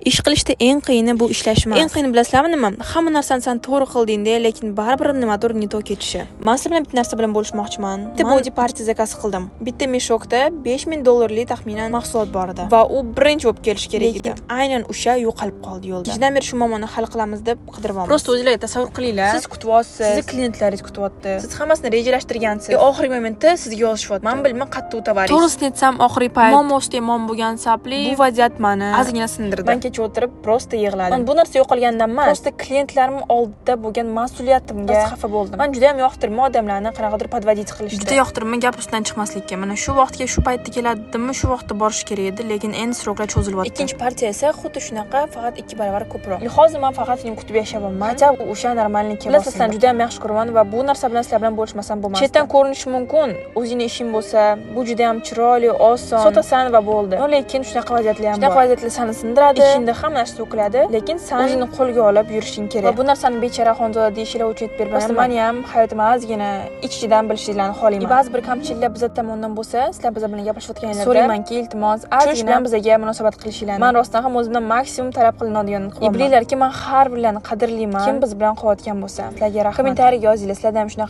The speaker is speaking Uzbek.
Ish qilishda eng qiyini bu ishlash emas. Eng qiyini bilasizlarmi nima? Hamma narsani sen to'g'ri qilding-da, lekin baribir nimadir ne to ketishi. Men sizlar bilan bitta narsa bilan bo'lishmoqchiman. Bitta body partiya zakaz qildim. Bitta meshokda $5000 taxminan mahsulot bor edi va u birinchi bo'lib kelish kerak edi. Aynan o'sha yo'qolib qoldi yo'lda. Kechadan beri shu muammoni hal qilamiz deb qidiryapmiz. Prosta o'zingizlar tasavvur qilinglar. Siz kutyapsiz, sizni klientlaringiz kutyapti. Siz hammasini rejalashtirgansiz. Oxirgi momentda sizga yozishyapti. Men bilmayman qattiq tovaringiz. To'g'risini aytsam, oxirgi payt muammo ustida muammo bo'lgan sababli bu vaziyat meni ozgina sindirdi. Men kecha o'tirib prosta yig'ladim. Men bu narsa yo'qolgandan emas, prosta klientlarim oldida bo'lgan mas'uliyatimga xafa bo'ldim. Men juda ham yoqtirmayman odamlarni qanaqadir podvodit qilishni. Juda yoqtirmayman gap ustidan chiqmaslikka. Mana shu vaqtga shu paytda keladimmi, shu vaqtda borish kerak edi, lekin endi sroklar cho'zilyapti. Ikkinchi partiya esa xuddi shunaqa, faqat 2 barobar ko'proq. Hozir men faqat kutib yashayapman. Acha o'sha normallikka bosdim. Sizlarni juda ham yaxshi ko'raman va bu narsa bilan sizlar bilan bo'lishmasam bo'lmasdi. Chetdan ko'rinishi mumkin, o'zingning ishing bo'lsa, bu juda ham chiroyli, oson, sotasan va bo'ldi. Lekin shunaqa vaziyatlar ham bor. Shunaqa vaziyatlar seni sindiradi. Ishingda hamma narsa to'kiladi, lekin sen o'zingni qo'lga olib yurishing kerak. Va bu narsani bechara Xonzoda deyishlar uchun aytib bermayman. Men ham hayotim ozgina ichkidan bilishinglarni xohlayman. Ba'zi bir kamchiliklar bizlar tomonidan bo'lsa, sizlar biz bilan gaplashayotganingizda so'raymanki, iltimos, ozgina bilan bizga munosabat qilishinglarni. Men rostdan ham o'zimdan maksimum talab qilinadiganini qilaman. Bilinglarki, men har birlarini qadrlayman. Kim biz bilan qilayotgan bo'lsa, sizlarga rahmat. Kommentariyaga yozinglar, sizlarda ham shunaqa